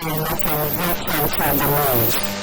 very much and welcome to the news.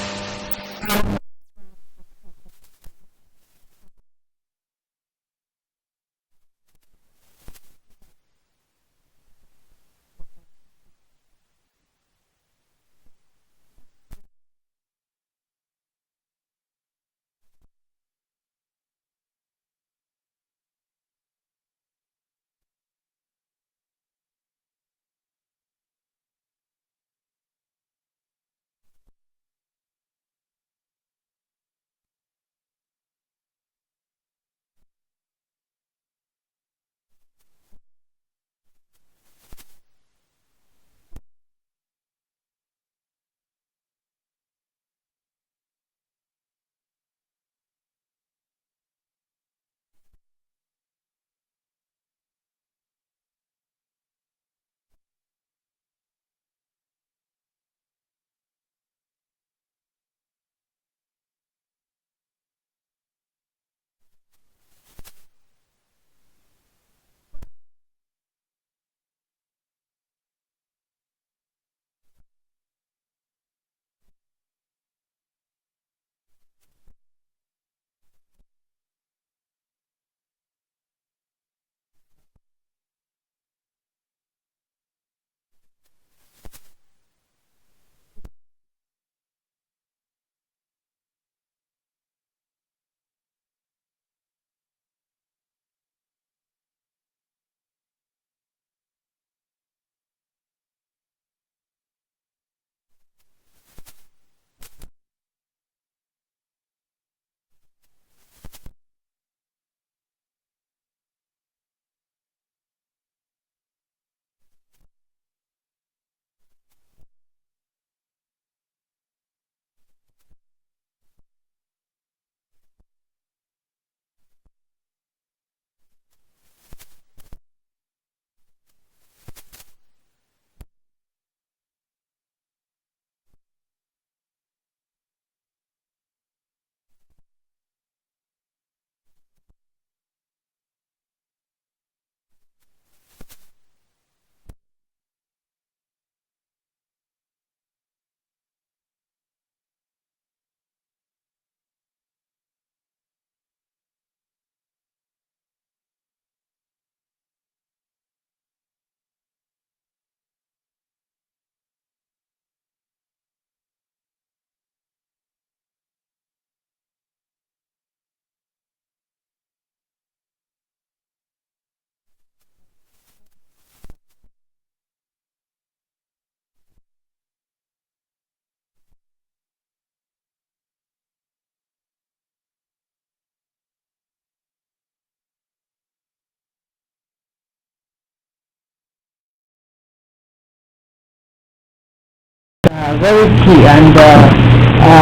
Very key and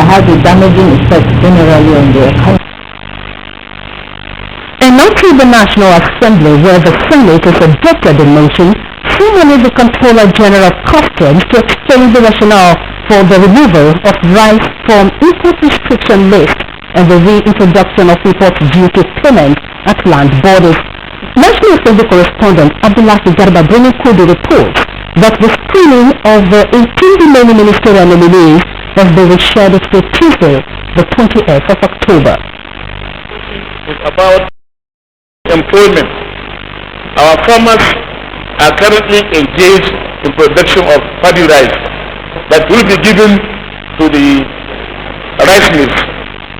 has a damaging effect generally on the economy. And not through the National Assembly, where the Senate has adopted the motion, similarly the Comptroller General of Customs to explain the rationale for the removal of rice from import restriction list and the reintroduction of import duty payment at land borders. National Assembly correspondent Abdullahi Garba bringing Kudu reports that the screening of the 18 remaining ministerial nominees has been rescheduled to Tuesday, the 28th of October. It's about employment. Our farmers are currently engaged in production of paddy rice that will be given to the rice mills.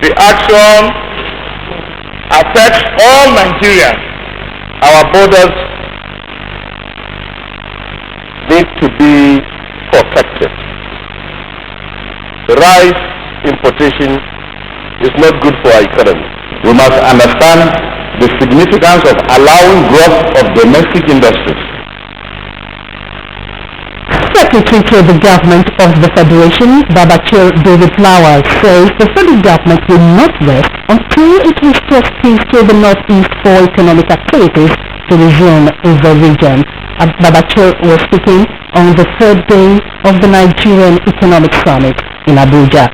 The action affects all Nigeria. Our borders need to be protected. Rice importation is not good for our economy. We must understand the significance of allowing growth of domestic industries. Secretary to the Government of the Federation, Babachir David Flowers, says the federal government will not rest until it restores peace to the northeast for economic activities to resume in the region. Babachir was speaking on the third day of the Nigerian Economic Summit in Abuja.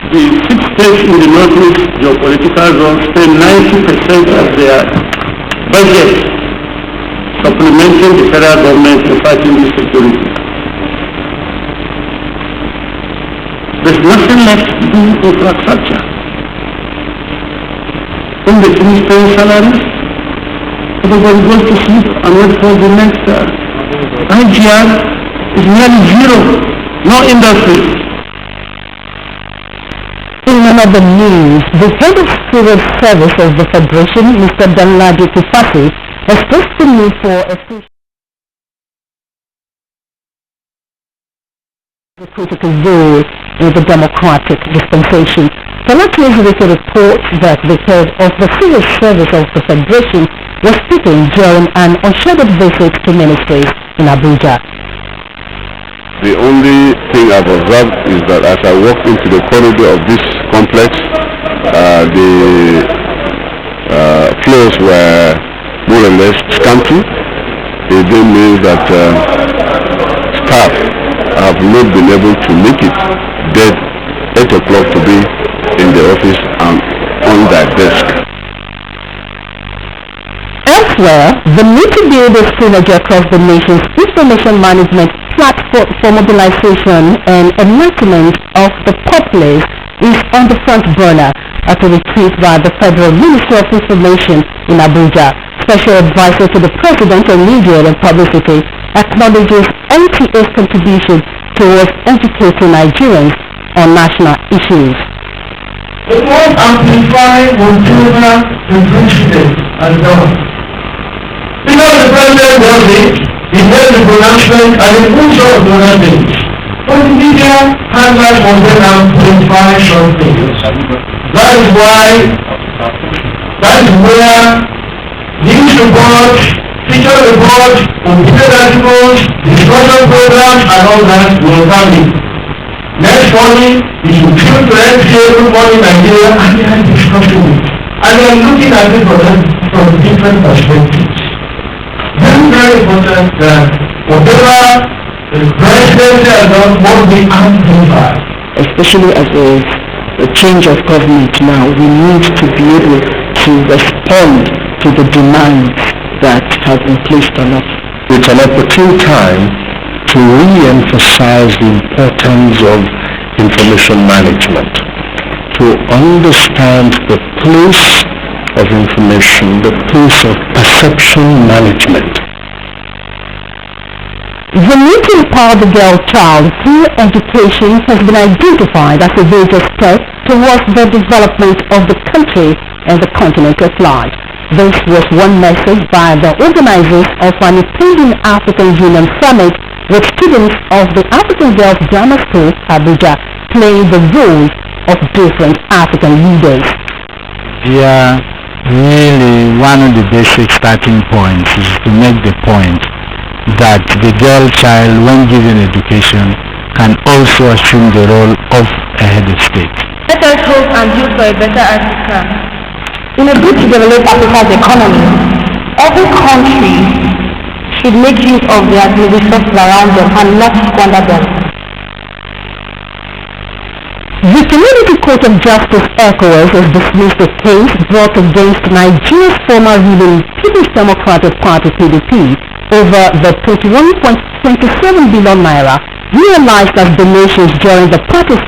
The 6 states in the northeast geopolitical zone spend 90% of their budget supplementing the federal government in fighting insecurity. There's nothing left to do in infrastructure. When they finish paying salaries, everybody goes to sleep and wait for the next IGR is nearly zero. No industry. In another news, the head of civil service of the Federation, Mr. Danladi Kifasi, expressed the need for a critical role in the democratic dispensation. Collectors report that the head of the civil service of the Federation was speaking during an unscheduled visit to ministries in Abuja. The only thing I've observed is that as I walked into the corridor of this complex, the floors were more or less scanty. It then means that staff have not been able to make it dead 8 o'clock to be in the office and on their desk. Elsewhere, the need to build a synergy across the nation's information management platform for mobilization and enlightenment of the populace is on the front burner at a retreat by the Federal Ministry of Information in Abuja. Special Advisor to the President on Media and Publicity acknowledges NTA's contribution towards educating Nigerians on national issues. It was amplified whatever the president has done. Because the president does it, he made the pronouncement and the future of the things. But the media handlers was then amplify short things. That is where news reports, feature reports, opinion articles, discussion programs and all that will come in. Next morning, you should tune to NTA Good Morning Nigeria and they are discussing it. And they are looking at it from different perspectives. Very, very important that whatever the presidency has done must be amplified. Especially as a change of government now, we need to be able to respond to the demands that have been placed on us. It's an opportune time to re-emphasize the importance of information management, to understand the place of information, the place of perception management. The need to empower the girl child through education has been identified as a major step towards the development of the country and the continent at large. This was one message by the organizers of an impending African Union Summit with students of the African Girls Grammar School, Abuja, playing the roles of different African leaders. Yeah, really one of the basic starting points is to make the point that the girl child, when given education, can also assume the role of a head of state. Let us hope and hope for a better Africa. In a bid to develop Africa's economy, every country should make use of their resources around them and not squander them. The Community Court of Justice ECOWAS has dismissed a case brought against Nigeria's former ruling People's Democratic Party (PDP) over the 21.27 billion naira realized as donations during the party's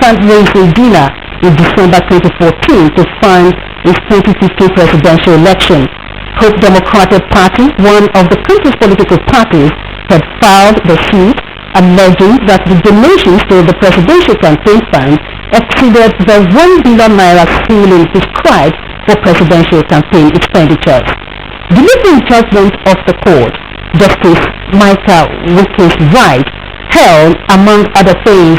fundraising dinner in December 2014 to fund its 2015 presidential election. Hope Democratic Party, one of the country's political parties, had filed the suit alleging that the donations to the presidential campaign fund exceeded the 1 billion naira ceiling prescribed for presidential campaign expenditures. Delivering judgment of the court, Justice Michael Wikes Wright held, among other things,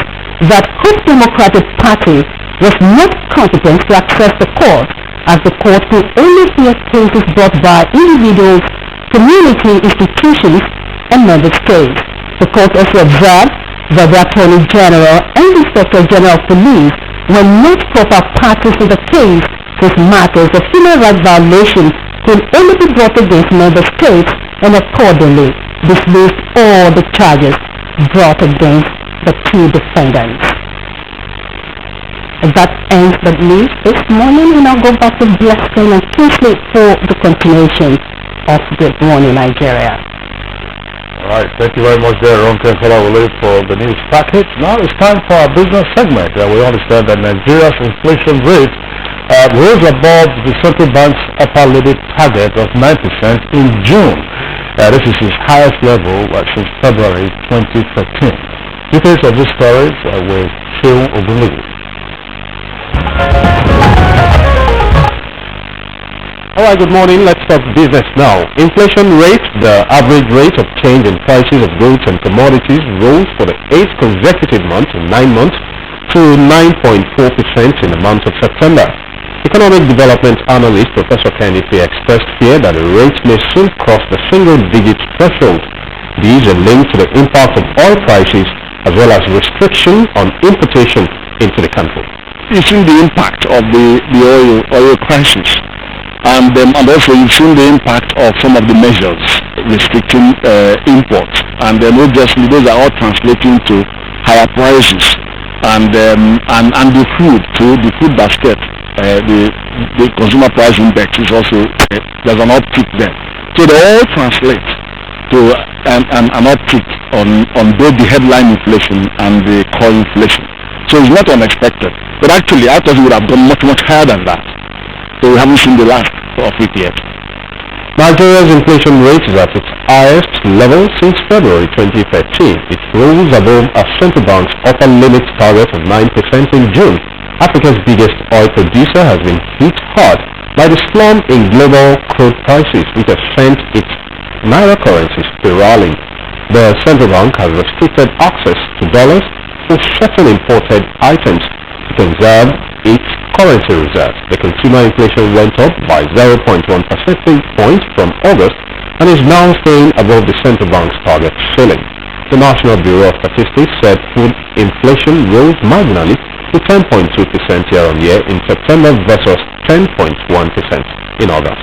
that Hope Democratic Party was not competent to access the court, as the court could only hear cases brought by individuals, community institutions, and member states. The court also observed that the Attorney General and the Inspector General of Police were not proper parties in the case, since matters of human rights violation could only be brought against member states, and accordingly dismissed all the charges brought against the two defendants. That ends the news this morning. We now go back to Blessing and Kingsley for the continuation. of Good Morning Nigeria. All right, thank you very much there, Ronke Kolawole, for the news package. Now it's time for our business segment. We understand that Nigeria's inflation rate rose above the central bank's upper limit target of 9% in June. This is its highest level since February 2013. Details of this story with Phil Ogunlegu. Alright, good morning. Let's talk business now. Inflation rate, the average rate of change in prices of goods and commodities, rose for the 8th consecutive month in 9 months to 9.4% in the month of September. Economic Development Analyst Professor Kenife expressed fear that the rate may soon cross the single-digit threshold. These are linked to the impact of oil prices as well as restriction on importation into the country. You've seen the impact of the oil crisis. And also you've seen the impact of some of the measures restricting imports, and obviously those are all translating to higher prices, and the food basket, the consumer price index is also there's an uptick there. So they all translate to an uptick on both the headline inflation and the core inflation. So it's not unexpected, but actually I thought it would have gone much higher than that. So we haven't seen the last of it yet. Nigeria's inflation rate is at its highest level since February 2013. It rose above a central bank's upper limit target of 9% in June. Africa's biggest oil producer has been hit hard by the slump in global crude prices, which has sent its naira currency spiraling. The central bank has restricted access to dollars for certain imported items to conserve its currency reserves. The consumer inflation went up by 0.1 percentage points from August and is now staying above the central bank's target ceiling. The National Bureau of Statistics said food inflation rose marginally to 10.2% year-on-year in September versus 10.1% in August.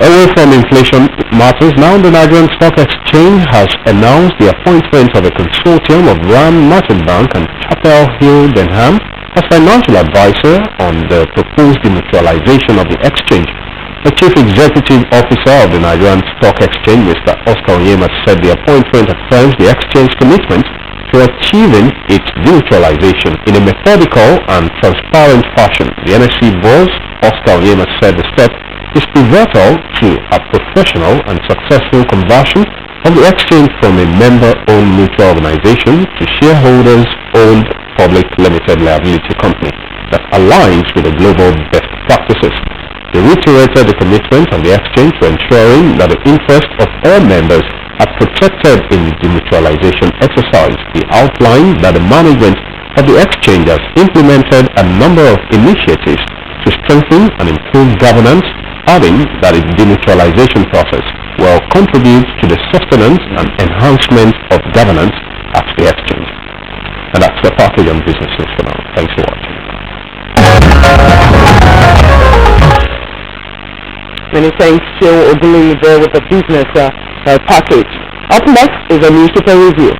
Away from inflation matters, now the Nigerian Stock Exchange has announced the appointment of a consortium of Ram Martin Bank and Chapel Hill Denham as financial advisor on the proposed demutualization of the exchange. The Chief Executive Officer of the Nigerian Stock Exchange, Mr. Oscar Onyema, said the appointment affirms the exchange commitment to achieving its demutualization in a methodical and transparent fashion. The NSC boss, Oscar Onyema, said the step is pivotal to a professional and successful conversion of the exchange from a member-owned mutual organization to shareholders-owned public limited liability company that aligns with the global best practices. They reiterated the commitment of the exchange to ensuring that the interests of all members are protected in the demutualization exercise. He outlined that the management of the exchange has implemented a number of initiatives to strengthen and improve governance, adding that its demutualization process will contribute to the sustenance and enhancement of governance at the exchange. And that's the package on business news for now. Thanks for watching. Many thanks to Ogunlegu there with the business package. Up next is a newspaper review.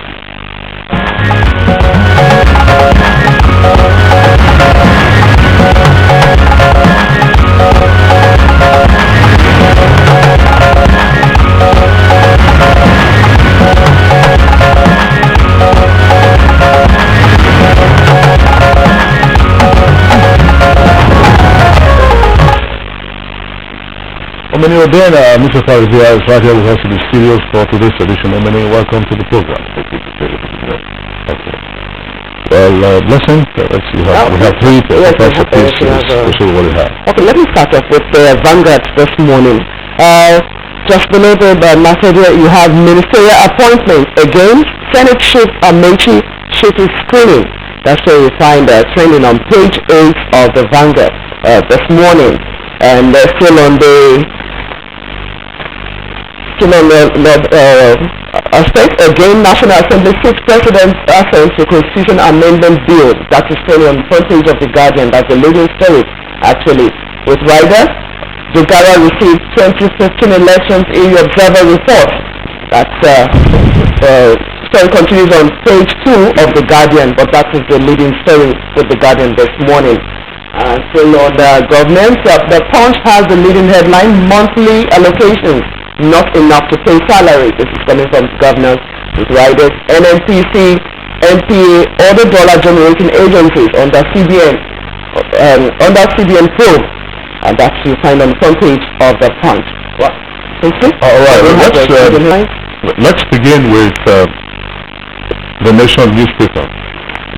Omeni Oden, Mr. Farizia is right here with us in the studios for today's edition. Omeni, welcome to the program. Thank you. Well, Blessing, let's see. We have three professor pieces. We'll see what we have. Okay, let me start off with the Vanguard this morning. Just below the message, you have ministerial appointments. Again, Senate Chief Amechi Chief is screening. That's where you find trending on page 8 of the Vanguard this morning. And still on the aspect, again, National Assembly seeks President's assent to Constitution Amendment Bill. That is still on the front page of the Guardian. That's the leading story, actually. With Rider, Jogara received 2015 elections EU Observer report. That story continues on page 2 of the Guardian, but that is the leading story with the Guardian this morning. Still on the government, the Punch has the leading headline, monthly allocations, not enough to pay salary. This is coming from governors with riders, NNPC, NPA, other dollar generating agencies under CBN probe, and that you find on the front page of the Punch. All right, let's begin with the Nation newspaper.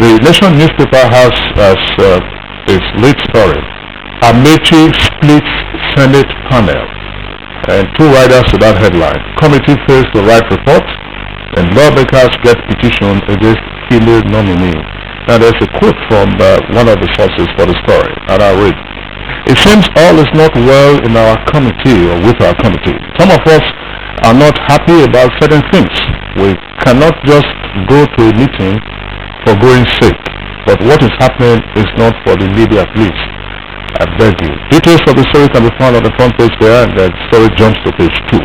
The Nation newspaper has as its lead story, Amechi splits Senate panel, and two riders to that headline. Committee fails to write report, and lawmakers get petition against female nominee. Now there's a quote from one of the sources for the story, and I'll read. It seems all is not well in our committee or with our committee. Some of us are not happy about certain things. We cannot just go to a meeting for going sake. But what is happening is not for the media, please. I beg you. Details of the story can be found on the front page there, and the story jumps to page 2.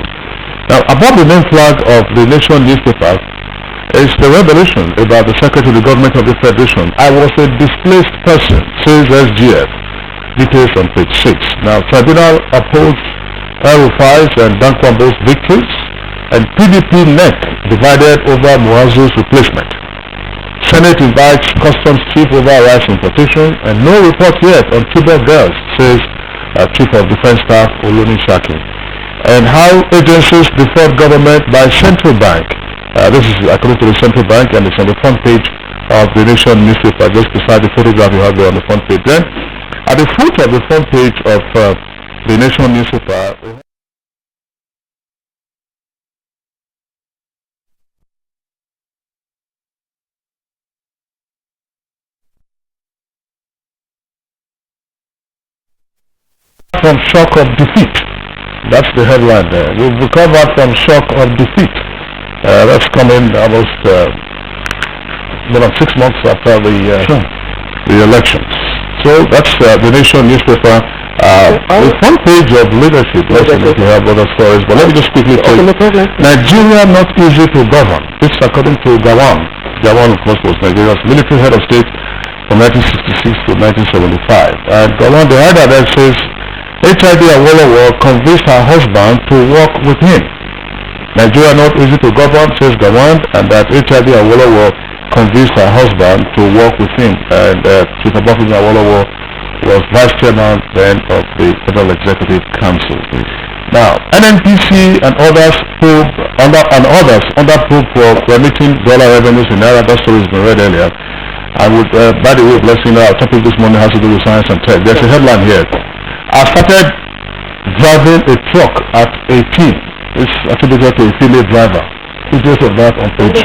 Now, above the name flag of the Nation newspaper is the revelation about the Secretary of the Government of the Federation. I was a displaced person, says SGF. Details on page 6. Now, Tribunal upholds El-Rufai's and Dankwambo's victories, and PDP neck divided over Muazu's replacement. Senate invites customs chief over rice importation, and no report yet on Chibok girls, says Chief of Defense Staff Oluni Shaki. And how agencies defraud government by central bank. This is according to the central bank, and it's on the front page of the Nation newspaper, just beside the photograph you have there on the front page. Then, at the foot of the front page of the Nation newspaper, from shock of defeat. That's the headline there. We've recovered from shock of defeat. That's coming almost more than 6 months after the elections. So that's the Nation newspaper. The front page of leadership. Let's see if you have other stories, but let me just quickly tell you. Nigeria not easy to govern. This according to Gawan. Gawan, of course, was Nigeria's military head of state from 1966 to 1975. And Gawan, the writer there says, HID Awolowo convinced her husband to work with him. Nigeria not easy to govern, says Gawan, and that HID Awolowo convinced her husband to work with him. And Chief Obafemi Awolowo was vice chairman then of the Federal Executive Council. Now, NNPC and others under probe for remitting dollar revenues in Naira. That story has been read earlier. I would, by the way, blessing our topic this morning has to do with science and tech. There's a headline here. I started driving a truck at 18. It's attributed to a female driver. Details of that on page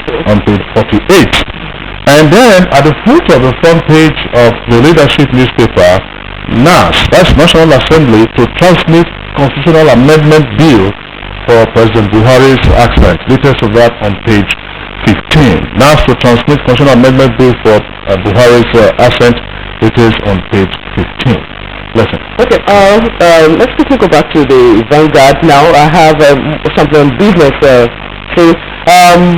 48. And then at the foot of the front page of the leadership newspaper, NAS, that's National Assembly, to transmit constitutional amendment bill for President Buhari's accent. Details of that on page 15. NAS to transmit constitutional amendment bill for Buhari's accent. Details on page 15. Listen. Okay, let's quickly go back to the Vanguard now. I have something on business.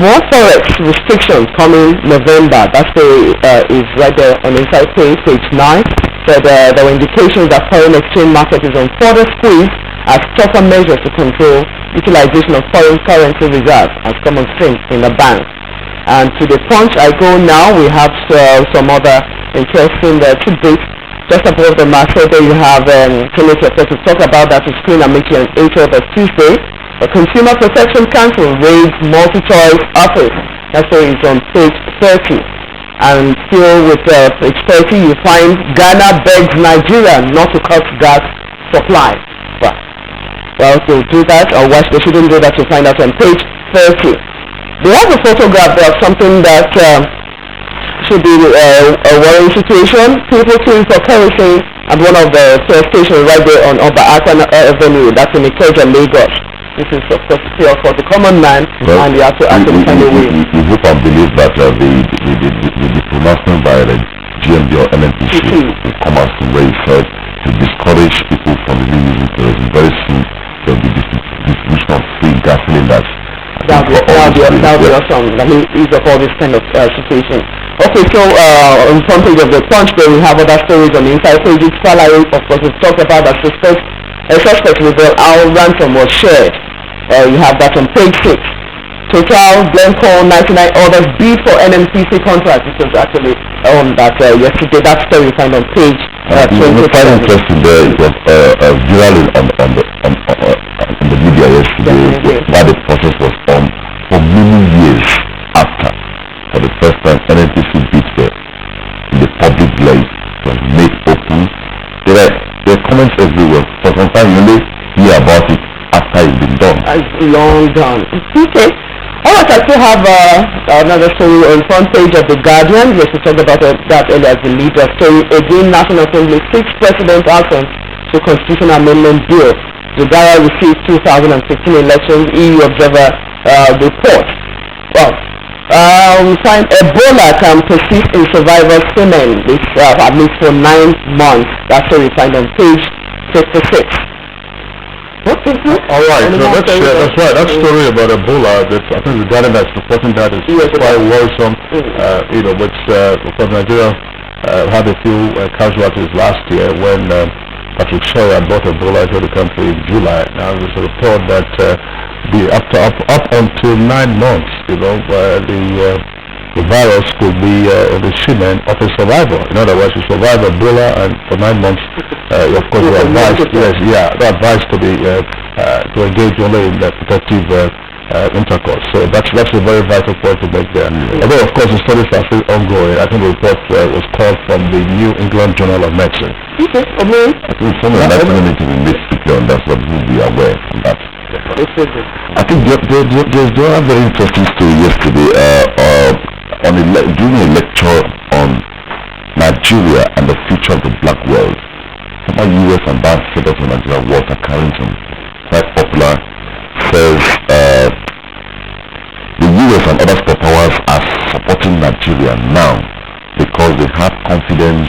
More forex restrictions coming November. That's is right there on the inside page 9. Said there were indications that foreign exchange market is on further squeeze as tougher measures to control utilization of foreign currency reserves has come on stream in the bank. And to the Punch I go now. We have some other interesting tidbits. Just above the market there you have Senator to talk about that to screen and make it on 8th of Tuesday. The Consumer Protection Council raised multi-choice offers. That story is on page 30. And still with page 30 you find Ghana begs Nigeria not to cut gas supply. Well, they'll do that, or why they shouldn't do that, you find out on page 30. They have a photograph there of something that should be a worrying situation. People queuing for kerosene at one of the fuel stations right there on Oba Akana Avenue. That's in Ikeja, Lagos. This is of course still for the common man, and you have to actually find a way. We hope and believe that the pronouncement by the GMB or NNPC will come out from where he said to discourage people from using kerosene. Very soon there will be distribution of free gas cylinders. That will be awesome. That will ease up all this kind of situation. Okay, so on front page of the Punch, there we have other stories on the inside pages. Salary, of course, we've talked about that suspect rebel our ransom was shared. You have that on page 6. Total, Glencore, 99 others bid for NMPC contract. This was actually on that yesterday. That story you find on page 20. The final interesting there, it was viral on the media yesterday, where the process was on for many years after. For the first time, NNPC bid in the public place was made open. There are comments everywhere. For some time, you only hear about it after it's been done. It's long done. Okay. Alright, I still have another story on front page of The Guardian. Yes, we talked about that earlier as the leader story. Again, National Assembly 6 President absent to Constitutional Amendment Bill. Zugara received 2015 elections EU Observer report. Well, we find Ebola can persist in survivors' semen at least for 9 months. That's what we find on page 56. All right, so that's right. That story about Ebola, I think the Guardian that's reporting that is quite worrisome. Which of course Nigeria had a few casualties last year when Patrick Sawyer brought Ebola into the country in July. Now there's a report that up until 9 months, the virus could be in the semen of a survivor. In other words, you survive Ebola, and for 9 months, of course, you're advised. They're advised to be to engage only in protective intercourse. So that's a very vital point to make there. Although, of course, the studies are still ongoing. I think the report was called from the New England Journal of Medicine. Okay, I think some enlightenment need to be made on that, so people will be aware of that. I think there's a very interesting story yesterday during a lecture on Nigeria and the future of the black world. Former U.S. Ambassador to Nigeria, Walter Carrington, quite popular, says the U.S. and other superpowers are supporting Nigeria now because they have confidence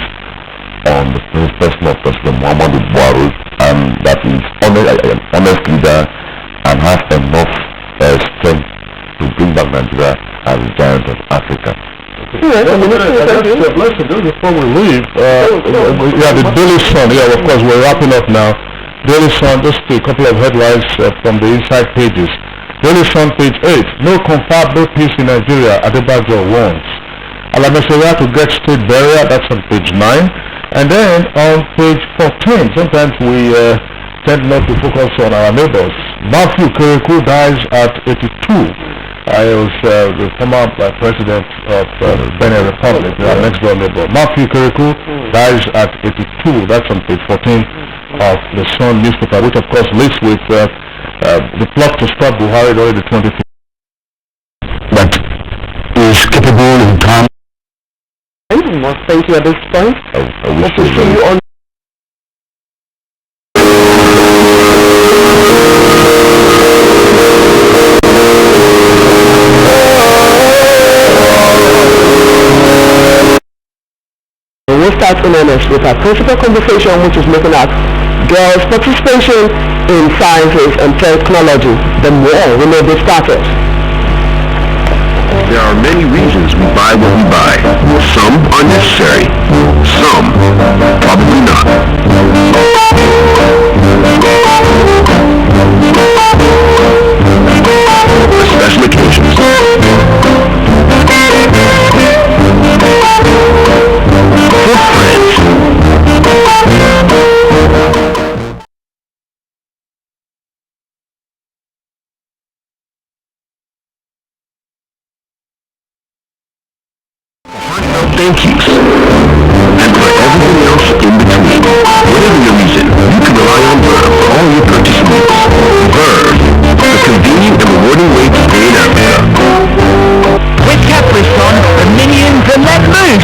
on the person of President Muhammadu Buhari, and that is an honest leader and has enough strength to bring back Nigeria as a giant of Africa. Just before we leave, the Daily Sun, of course we're wrapping up now. Daily Sun, just a couple of headlines from the inside pages. Daily Sun, page 8, no confirmed, no peace in Nigeria, Adebayo warns. Alamesera to get state burial, that's on page 9. And then on page 14, sometimes we tend not to focus on our neighbors. Matthew Kereku dies at 82. I was the former president of Benin Republic, our next door neighbor. Matthew Kereku dies at 82. That's on page 14 of the Sun newspaper, which of course leads with the plot to stop Buhari during the 25th. That is capable in time. Thank you at this point. I wish Hope to see you on. We'll start in earnest with our principal conversation, which is looking at girls' participation in sciences and technology. The more we may be started. There are many reasons we buy what we buy. Some are necessary. Some probably not. For special occasions. For friends. Thank yous. And for everything else in between. Whatever your reason, you can rely on Verve for all your purchase needs. Verve, the convenient and rewarding way to pay in Africa. With Capri-Sun, the minions are let loose.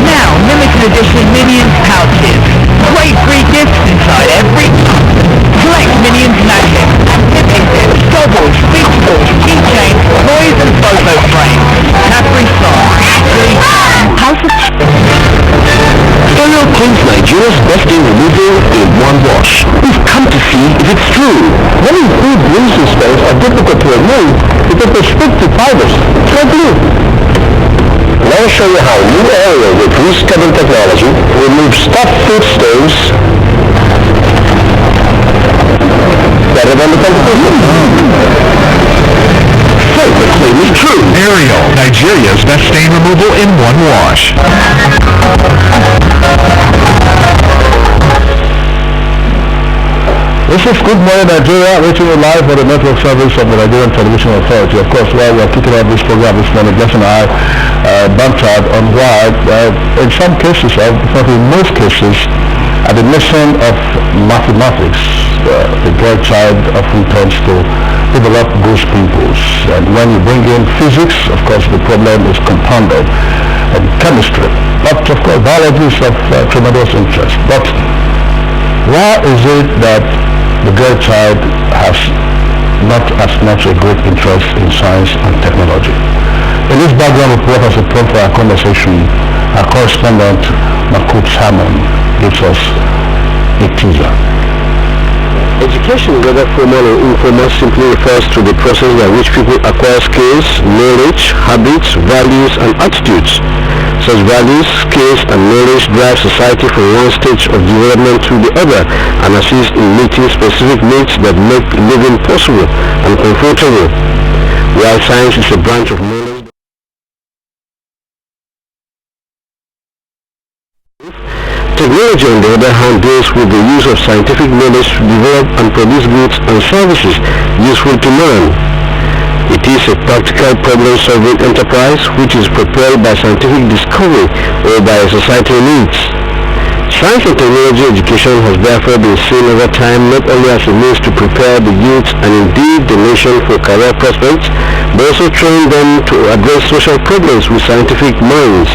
Now, limited edition minions pouches. Great free if it's true, then food green systems are difficult to remove because they stick to fibers. It's not glue. Let me show you how a new area with restubbing technology removes stuffed food stoves better than the competition. So the claim is true. Ariel, Nigeria's best stain removal in one wash. This is Good Morning Nigeria, reaching you live for the network service of the Nigerian Television Authority. Of course, while we are kicking off this program this morning, Jess and I bantered on why, in some cases, in most cases, at the mention of mathematics, the girl child often tends to develop goose pimples. And when you bring in physics, of course, the problem is compounded, and chemistry. But, of course, biology is of tremendous interest. But why is it that the girl child has not as much a great interest in science and technology? In this background report, as a prompt for our conversation, our correspondent, Makut Salmon, gives us a teaser. Education, whether formal or informal, simply refers to the process by which people acquire skills, knowledge, habits, values, and attitudes. Such values, skills, and knowledge drive society from one stage of development to the other and assist in meeting specific needs that make living possible and comfortable. While science is a branch of knowledge, technology, on the other hand, deals with the use of scientific knowledge to develop and produce goods and services useful to man. It is a practical problem-solving enterprise which is propelled by scientific discovery or by societal needs. Science and technology education has therefore been seen over time not only as a means to prepare the youth and indeed the nation for career prospects, but also train them to address social problems with scientific minds.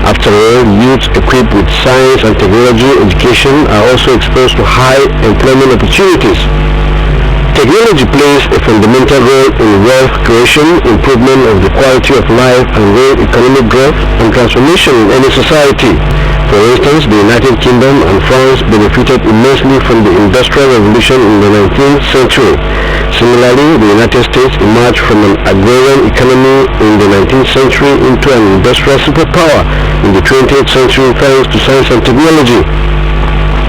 After all, youths equipped with science and technology education are also exposed to high employment opportunities. Technology plays a fundamental role in wealth creation, improvement of the quality of life, and real economic growth and transformation in any society. For instance, the United Kingdom and France benefited immensely from the Industrial Revolution in the 19th century. Similarly, the United States emerged from an agrarian economy in the 19th century into an industrial superpower in the 20th century thanks to science and technology.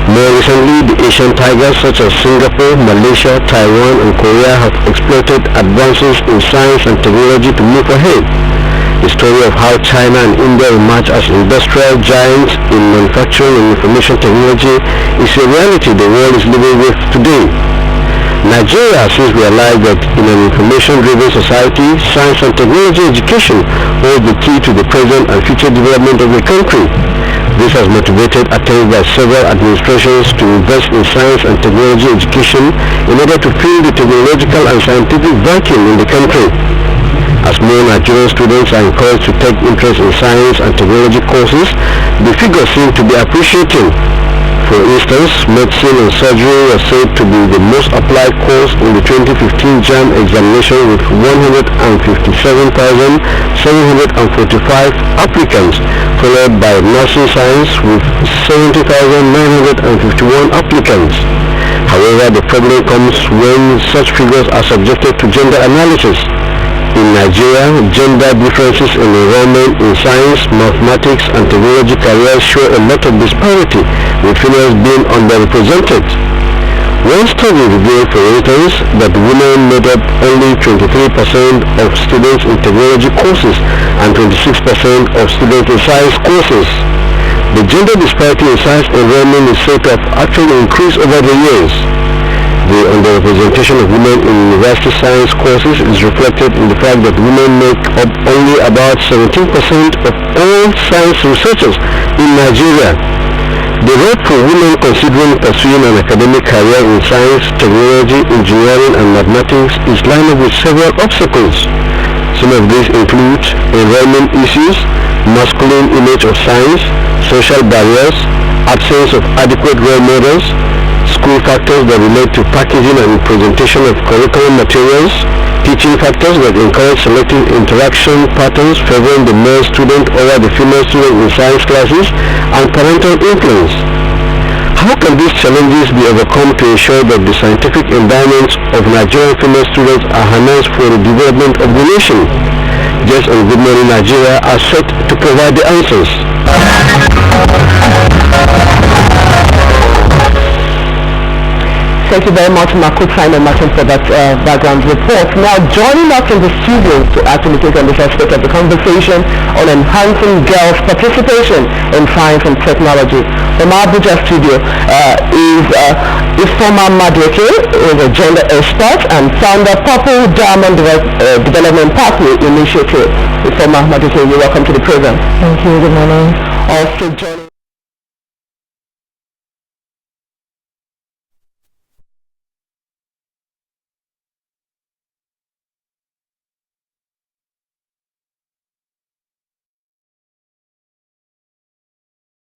More recently, the Asian tigers such as Singapore, Malaysia, Taiwan, and Korea have exploited advances in science and technology to move ahead. The story of how China and India emerged as industrial giants in manufacturing and information technology is a reality the world is living with today. Nigeria has since realized that in an information-driven society, science and technology education holds the key to the present and future development of the country. This has motivated attempts by several administrations to invest in science and technology education in order to fill the technological and scientific vacuum in the country. As more Nigerian students are encouraged to take interest in science and technology courses, the figures seem to be appreciating. For instance, medicine and surgery was said to be the most applied course in the 2015 JAM examination with 157,745 applicants, followed by nursing science with 70,951 applicants. However, the problem comes when such figures are subjected to gender analysis. In Nigeria, gender differences in enrollment in science, mathematics, and technology careers show a lot of disparity, with females being underrepresented. One study revealed, for instance, that women made up only 23% of students in technology courses and 26% of students in science courses. The gender disparity in science enrollment is said to have actually increased over the years. The underrepresentation of women in university science courses is reflected in the fact that women make up only about 17% of all science researchers in Nigeria. The road for women considering pursuing an academic career in science, technology, engineering, and mathematics is lined up with several obstacles. Some of these include enrollment issues, masculine image of science, social barriers, absence of adequate role models, school factors that relate to packaging and presentation of curriculum materials, teaching factors that encourage selective interaction patterns favoring the male student over the female student in science classes, and parental influence. How can these challenges be overcome to ensure that the scientific endowments of Nigerian female students are harnessed for the development of the nation? Jess and Good Morning Nigeria are set to provide the answers. Thank you very much, Makut Simon Martin, for that background report. Now, joining us in the studio to actually take on this aspect of the conversation on enhancing girls' participation in science and technology from our Abuja studio is Ifoma Madweke, who is a gender expert and founder of Purple Diamond Development Pathway Initiative. Ifoma Madweke, you're welcome to the program. Thank you. Good morning. Also joining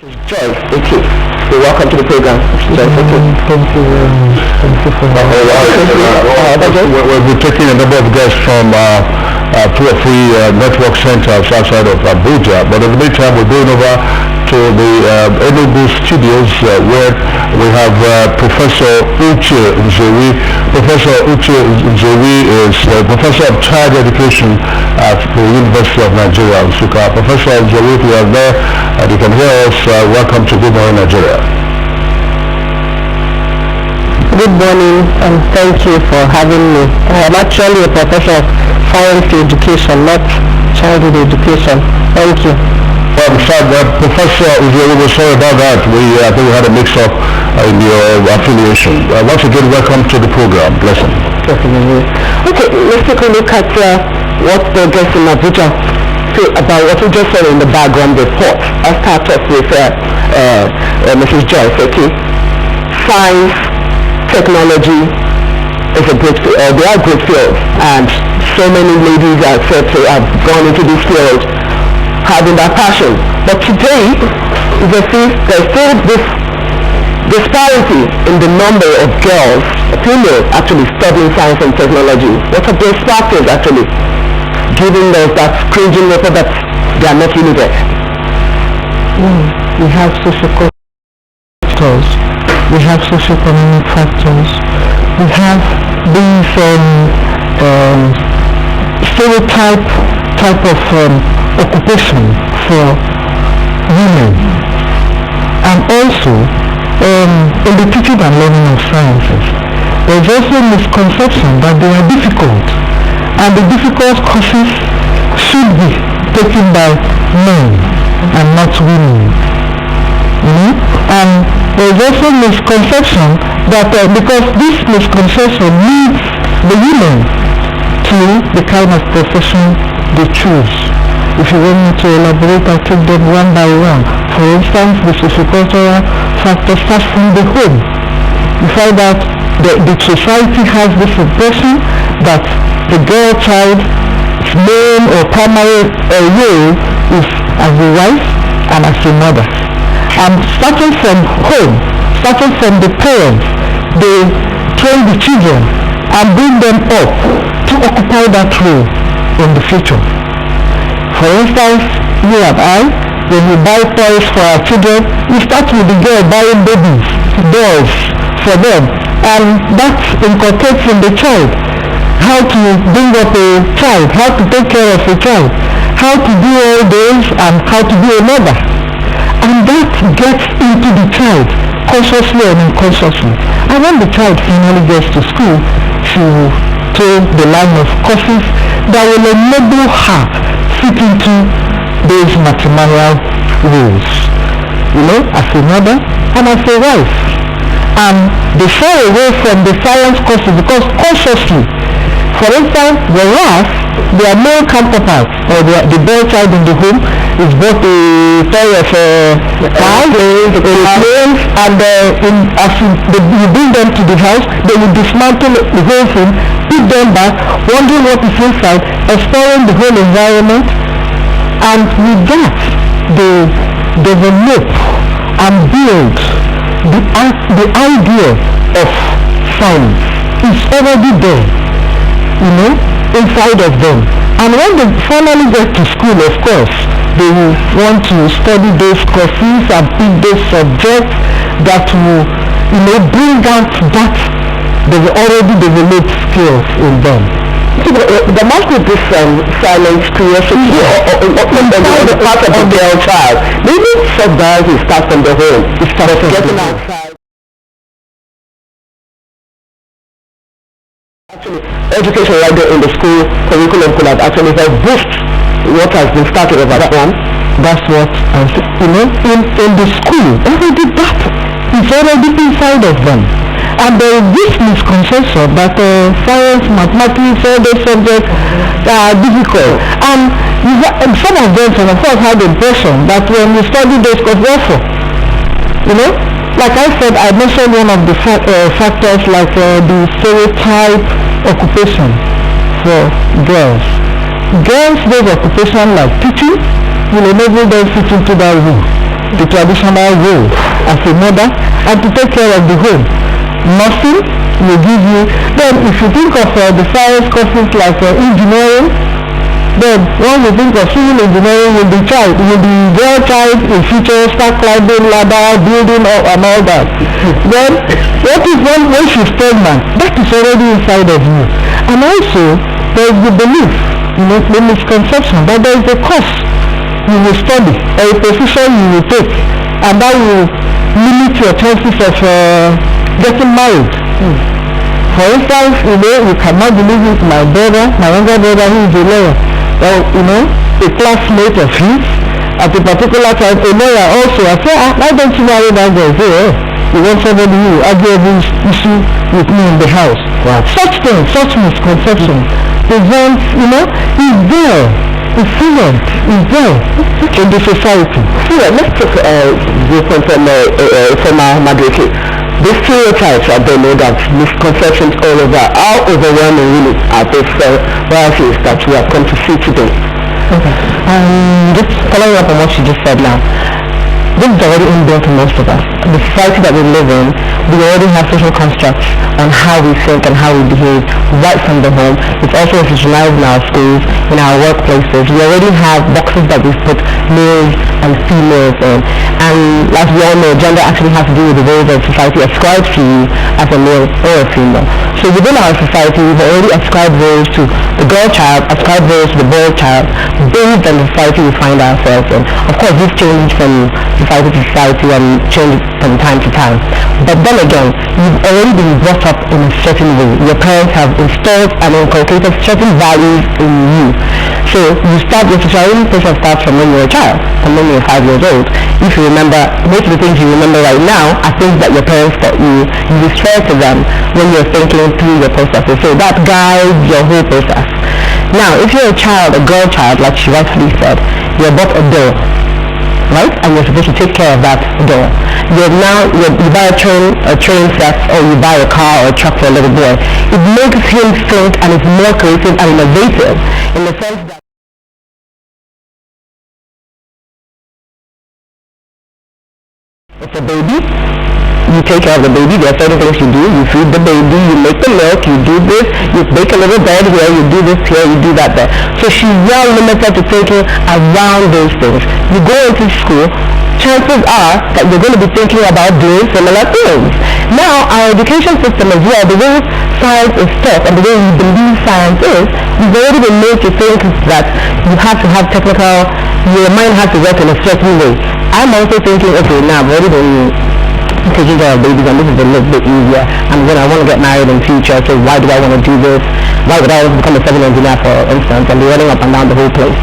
Joyce, okay. You're welcome to the program. Joyce, okay. Thank you. Thank you for We'll be taking a number of guests from 2 or 3 network centers outside of Abuja, but in the meantime we're going over to the Enugu studios where we have Professor Uche Nzewi. Professor Uche Nzewi is Professor of Child Education at the University of Nigeria, Nsukka. Professor Nzewi, if you are there and you can hear us, welcome to Good Morning Nigeria. Good morning and thank you for having me. I am actually a professor of science education, not childhood education. Thank you. Professor, we're sorry about that. I think we had a mix-up in your affiliation. Once again, welcome to the program. Blessing. Okay, let's take a look at what the guests in Abuja say about what we just said in the background report. I'll start off with Mrs. Joyce, okay? Science, technology is a great field. They are great fields, and so many ladies are said to have gone into this field having that passion. But today, there's still this disparity in the number of girls, females, actually studying science and technology. What are those factors actually giving us that cringing report that they are not really there? We have social factors. We have socioeconomic factors. We have these stereotype type of occupation for women, and also in the teaching and learning of sciences there is also a misconception that they are difficult, and the difficult courses should be taken by men and not women. And there is also a misconception that because this misconception leads the women to the kind of profession they choose. If you want me to elaborate, I'll take them one by one. For instance, the sociocultural factor starts from the home. You find that the society has this impression that the girl child's main or primary role is as a wife and as a mother. And starting from home, starting from the parents, they train the children and bring them up to occupy that role in the future. For instance, you and I, when we buy toys for our children, we start with the girl buying babies, dolls for them, and that inculcates in the child how to bring up a child, how to take care of a child, how to do all those, and how to be a mother. And that gets into the child consciously and unconsciously. And when the child finally gets to school, she will take the line of courses that will enable her fit into those matrimonial roles, as a mother and as a wife. And they fall away from the science courses because consciously, for instance, whereas their male counterparts or the boy child in the home is both a toy of planes, and you bring them to the house, they will dismantle the whole thing, put them back, wondering what is inside, exploring the whole environment, and with that they develop and build the idea of science is already there, inside of them. And when they finally get to school, of course, they will want to study those courses and pick those subjects, that will, bring out that they've already developed skills in them. So there must be this silent curiosity on the part of the girl child. Maybe sometimes it starts from the home. It starts from getting outside. Actually, education right there in the school curriculum could have actually helped boost what has been started over home. That's what I'm saying. In the school, already that is already inside of them. And there is this misconception that science, mathematics, all those subjects are difficult. And some of them, of course, had the impression that when you study those courses also, like I said, I mentioned one of the factors like the stereotype occupation for girls. Girls' occupation like teaching will enable them fit into that role, the traditional role as a mother, and to take care of the home. Nursing will give you, then if you think of the science courses like engineering, then one will think of civil engineering will be girl child in future, start climbing ladder, building and all that. Then what is when she's pregnant? That is already inside of you. And also there is the belief, the misconception that there is a course you will study or a position you will take, and that will limit your chances of getting married. For instance, you cannot believe it, my younger brother who is a lawyer, a classmate of his at a particular time, a lawyer also, I say, why don't you marry that girl? Say, you want somebody who will argue this issue with me in the house. Wow. Such things, such misconceptions prevent, is there. It's silent, is there in the society. Let's take viewpoint from Madrid. The stereotypes are there, that misconceptions all over. How overwhelming really are these biases that we have come to see today? Okay. Just following up on what you just said now, this is already inbuilt in most of us. The society that we live in, we already have social constructs on how we think and how we behave right from the home. It's also institutionalized in our schools, in our workplaces. We already have boxes that we've put males and females in. And like we all know, gender actually has to do with the roles that society ascribes to you as a male or a female. So within our society, we've already ascribed roles to the girl child, ascribed roles to the boy child, based on the society we find ourselves in. Of course, this changes from society to society and changes from time to time. But then again, you've already been brought up in a certain way. Your parents have installed and inculcated certain values in you. So your society process starts from when you're a child, and when you're 5 years old. If you remember, most of the things you remember right now are things that your parents taught you. You refer to them when you're thinking through your processes. So that guides your whole process. Now, if you're a child, a girl child, like she rightfully said, you're bought a doll, right? And you're supposed to take care of that doll. You buy a train set, or you buy a car or a truck for a little boy. It makes him think, and it's more creative and innovative in the sense that it's a baby. You take care of the baby. There are certain things you do. You feed the baby, you make the milk, you do this, you make a little bed here, you do this here, you do that there. So she's well limited to thinking around those things. You go into school, chances are that you're going to be thinking about doing similar things. Now, our education system as well, the way science is taught and the way we believe science is, we've already been made to think that you have to have technical, your mind has to work in a certain way. I'm also thinking, okay, now I've already been taking care of babies and this is a little bit easier, and when I want to get married in the future, so why do I want to do this? Why would I want to become a civil engineer, for instance, and be running up and down the whole place?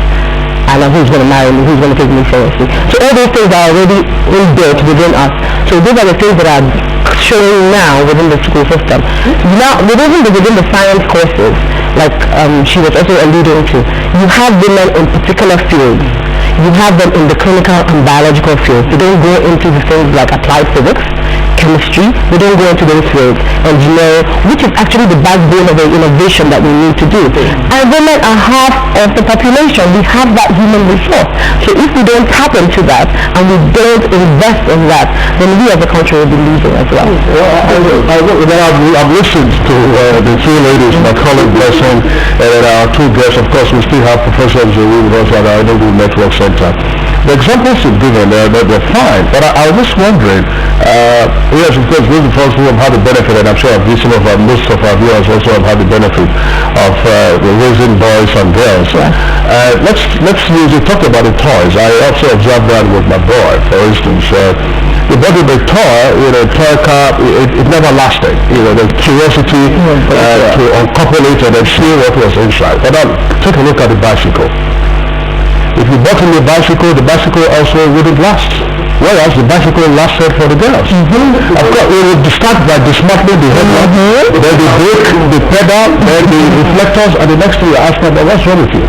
And who's going to marry me? Who's going to take me seriously? So all those things are already inbuilt within us. So these are the things that are showing now within the school system. Now, within the science courses, like she was also alluding to, you have women in particular fields. You have them in the clinical and biological fields. They don't go into the things like applied physics, chemistry. They don't go into those fields. Engineering, which is actually the backbone of the innovation that we need to do. And women are half of the population. We have that human resource. So if we don't tap into that and we don't invest in that, then we as a country will be losing as well. I've listened to the two ladies, my colleague Blessing, and our two guests. Of course, we still have Professor Zuri with us at our Enugu Network Center. The examples you've given, they're fine, but I was just wondering, yes, of course, those of us who have had the benefit, and I'm sure most of our viewers also have had the benefit of raising boys and girls. Let's use, you talked about the toys. I also observed that with my boy, for instance. You bought him a toy car, it never lasted. The curiosity to uncouple it and then see what was inside. But now, take a look at the bicycle. If you bought him a bicycle, the bicycle also wouldn't last. Whereas the bicycle lasted for the girls. Of course, we would start by dismantling the headlamp, then the brake, the pedal, then the reflectors, and the next thing you ask them, what's wrong with you?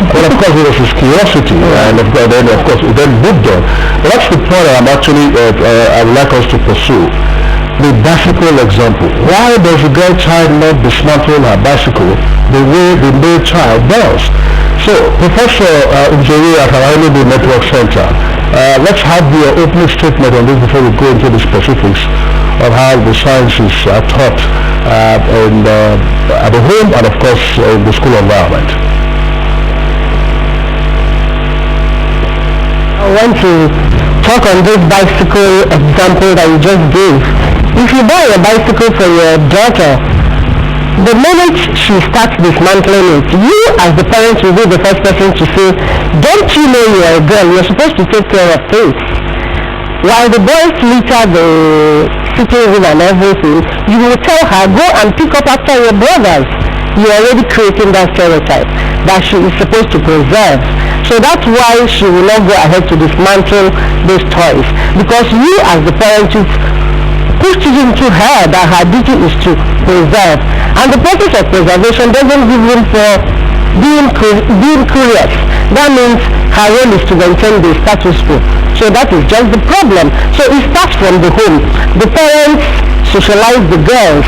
But of course, it was his curiosity, and of course, it then moved on. But that's the point I would like us to pursue. The bicycle example. Why does a girl child not dismantle her bicycle the way the male child does? So, Professor Ujeri at our Enugu Network Center, let's have your opening statement on this before we go into the specifics of how the sciences are taught at the home and of course in the school environment. I want to talk on this bicycle example that you just gave. If you buy a bicycle for your daughter, the moment she starts dismantling it, you as the parent will be the first person to say, don't you know you're a girl, you're supposed to take care of things. While the boys litter the sitting room and everything, you will tell her, go and pick up after your brothers. You're already creating that stereotype that she is supposed to preserve. So that's why she will not go ahead to dismantle those toys. Because you as the parent, you've pushed it into her that her duty is to preserve. And the process of preservation doesn't give room for being curious. That means her role is to maintain the status quo. So that is just the problem. So it starts from the home. The parents socialize the girls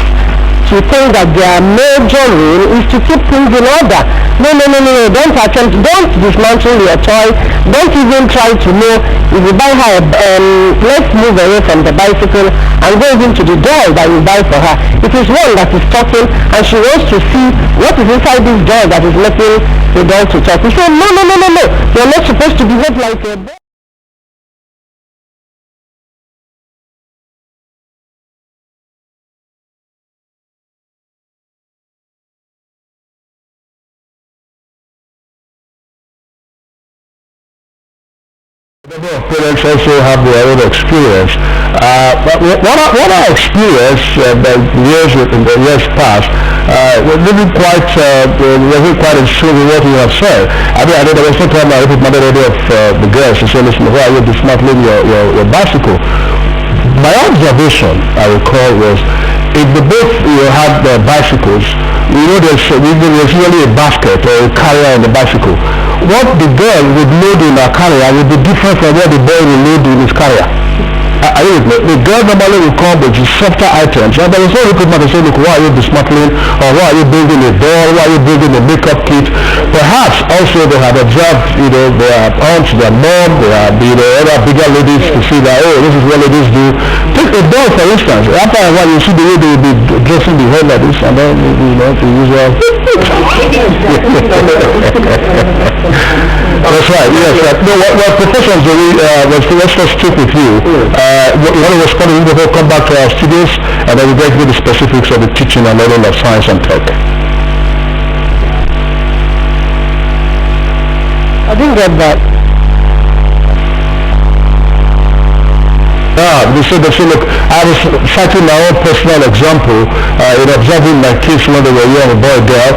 to think that their major role is to keep things in order. No, don't dismantle your toy. Don't even try to know if you buy her, let's move away from the bicycle and go into the doll that you buy for her. It is one that is talking and she wants to see what is inside this doll that is making the doll to talk. We say, no, you're not supposed to behave like a doll. A number of parents also have their own experience. But what I experienced in the years past wasn't quite in tune with what you have said. I mean, there was no time I put my idea of the girls to say, listen, why are you dismantling your bicycle? My observation, I recall, was if the both had bicycles, there's usually a basket or a carrier on the bicycle. What the girl would load in her carrier would be different from what the boy will load in his carrier. The girl normally will come with softer items, and there is no recruitment to say, look, why are you dismantling, or why are you building a doll, why are you building a makeup kit? Perhaps also they have observed, their aunts, their mom, other bigger ladies to see that, oh, this is what ladies do. Take a doll, for instance. After a while, you see the way they will be dressing the hair like this, and then, the usual. That's right, yes. No, well, Professor Zuri, let's just stick with you. You want to respond to you before we come back to our studios, and then we'll get into the specifics of the teaching and learning of science and tech. I didn't get that. They say, look, I was citing my own personal example in observing my kids when they were young, a boy, girl,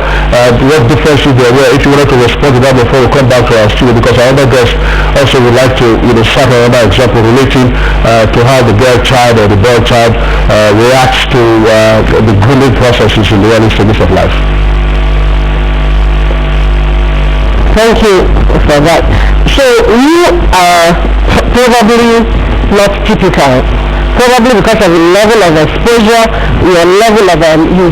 what differences there were. If you wanted to respond to that before we come back to our studio, because our other guests also would like to cite another example relating to how the girl child or the boy child reacts to the grooming processes in the early stages of life. Thank you for that. So you are probably not typical, probably because of the level of exposure, your level of you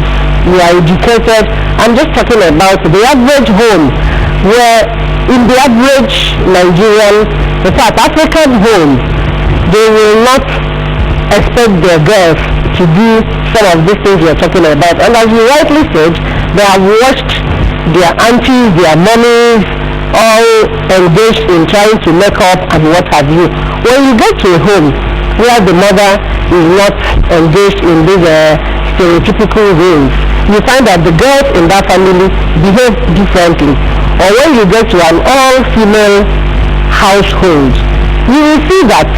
are educated. I'm just talking about the average home, where in the average Nigerian, in fact African home, they will not expect their girls to do some of these things you're talking about. And as you rightly said, they have watched their aunties, their mummies, all engaged in trying to make up and what have you. When you get to a home where the mother is not engaged in these stereotypical roles, you find that the girls in that family behave differently. Or when you get to an all-female household, you will see that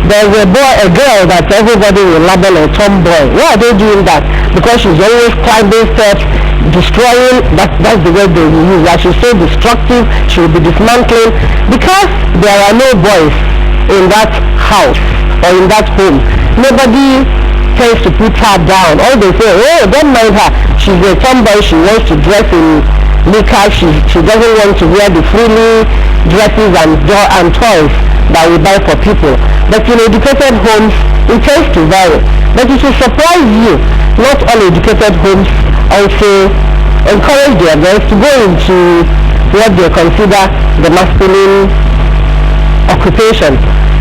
there's a girl that everybody will label a tomboy. Why are they doing that? Because she's always climbing steps, destroying. That's the word they will use. That she's so destructive, she will be dismantling. Because there are no boys in that house or in that home, nobody tends to put her down. All they say, oh, don't mind her. She's a tomboy. She wants to dress in knickers. She doesn't want to wear the frilly dresses and toys that we buy for people. But in educated homes, it tends to vary. But it will surprise you, not all educated homes also encourage their girls to go into what they consider the masculine occupation.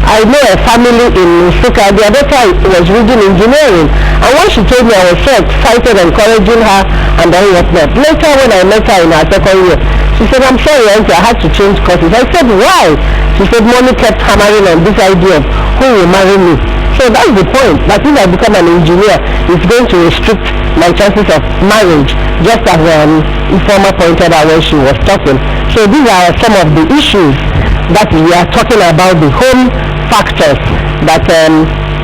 I know a family in Nsukka, the other time was reading engineering, and when she told me, I was so excited, encouraging her and all whatnot. Later when I met her in her second year, she said, I'm sorry auntie, I had to change courses. I said, why? She said, mommy kept hammering on this idea of who will marry me. So that's the point, that if I become an engineer, it's going to restrict my chances of marriage, just as Informer pointed out when she was talking. So these are some of the issues that we are talking about, the home factors that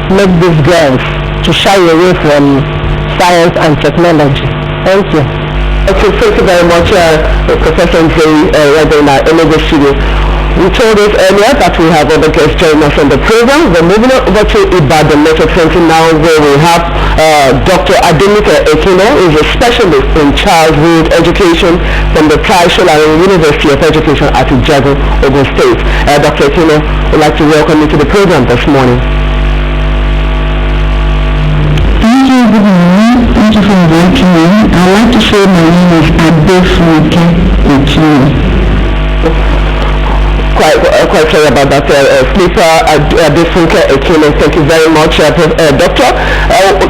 make these girls to shy away from science and technology. Thank you. Okay, thank you very much, Professor Nzei, right in our Enugu studio. We told us earlier that we have other guests joining us on the program. We're moving over to Ibadan Metro Center now, where we have Dr. Adenike Ekino, who is a specialist in childhood education from the Tri-Shola University of Education at Ijago, Ogun State. Dr. Ekino, we'd like to welcome you to the program this morning. Thank you, good morning. Thank you for inviting me. I'd like to say my name is Adenike Ekino. Quite sorry about that, Sleeper Adefunke Ekino. Thank you very much, Doctor.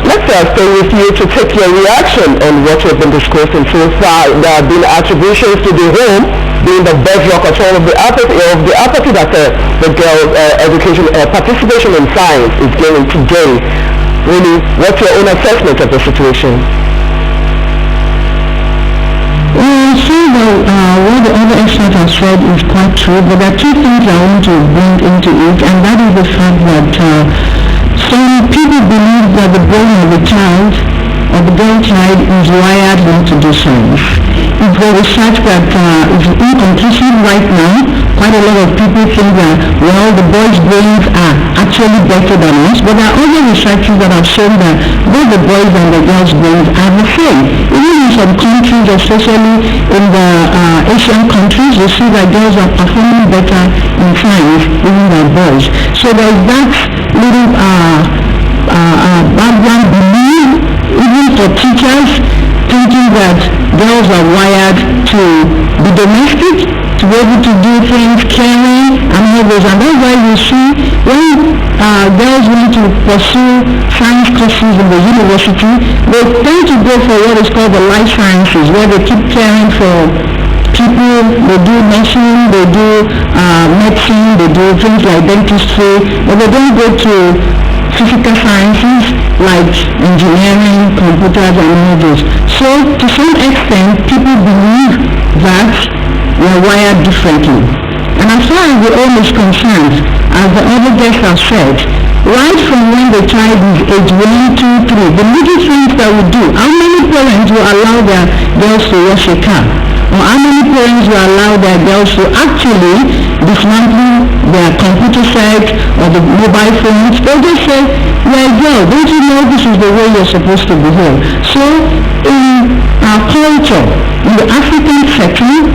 Let's stay with you to take your reaction on what we've been discussing so far. There have been attributions to the home being the bedrock of all of the apathy that the girls' education participation in science is gaining today. Really, what's your own assessment of the situation? What the other experts have said is quite true, but there are two things I want to bring into it, and that is the fact that some people believe that the brain of the child, or the girl child, is wired not to do science. It's a research that is inconclusive right now. Quite a lot of people think that, well, the boys' brains are actually better than us, but there are other researchers that have shown that both the boys and the girls' brains are the same. Even in some countries, especially in the Asian countries, you see that girls are performing better in science even than boys. So there is that little background belief, even for teachers, thinking that girls are wired to be domestic, to be able to do things, caring, and all those. And that's why you see when girls want to pursue science courses in the university, they tend to go for what is called the life sciences, where they keep caring for people. They do nursing, they do medicine, they do things like dentistry, but they don't go to physical sciences like engineering, computers, and all those. So to some extent, people believe that we are wired differently. And as far as the home is concerned, as the other guests have said, right from when the child is age 1, 2, 3, the little things that we do, how many parents will allow their girls to wash a car? Or how many parents will allow their girls to actually dismantle their computer set or the mobile phones? They'll just say, well, girl, don't you know this is the way you're supposed to behave? So in our culture, in the African setting,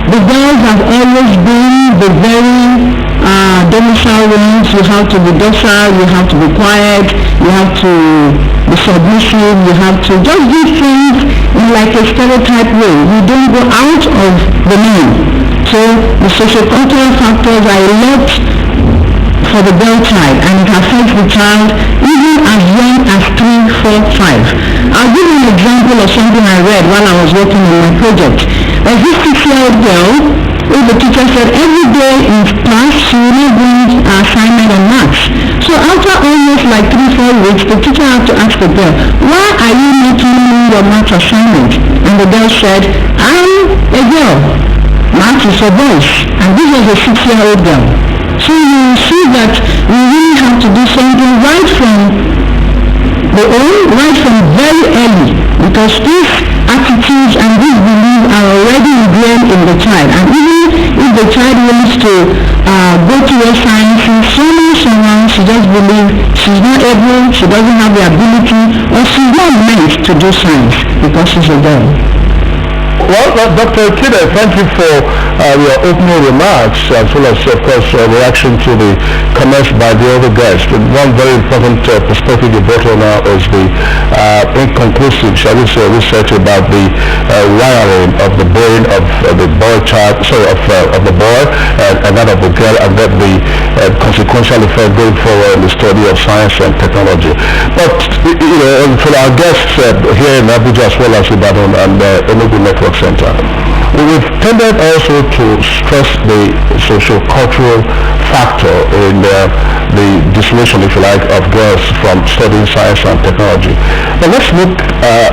the girls have always been the very domicile ones. You have to be docile, you have to be quiet, you have to be submissive, you have to just do things in like a stereotype way. You don't go out of the norm. So the socio-cultural factors are a lot for the girl child, and it affects the child even as young as 3, 4, 5. I'll give you an example of something I read while I was working on my project. There's this 6-year-old girl if the teacher said every day in class she will not bring an assignment on maths. So after almost like 3-4 weeks, the teacher had to ask the girl, why are you making me your maths assignment? And the girl said, I'm a girl. Maths is for boys. And this was a 6-year-old girl. So you see that we really have to do something right from very early, because these attitudes and these beliefs are already ingrained in the child. And even if the child wants to go towards sciences, someone she just believes she's not able, she doesn't have the ability, or she's not meant to do science because she's a girl. Well, Dr. Kide, thank you for your opening remarks, as well as, of course, reaction to the comments by the other guests. One very important perspective you brought on now is the inconclusive, shall we say, research about the wiring of the brain of the boy child, of the boy and that of the girl, and then the consequential effect going forward in the study of science and technology. But, for our guests here in Abuja as well as Ibadan and Enugu Network Center, we've tended also to stress the socio-cultural factor in the dissuasion, if you like, of girls from studying science and technology. But let's look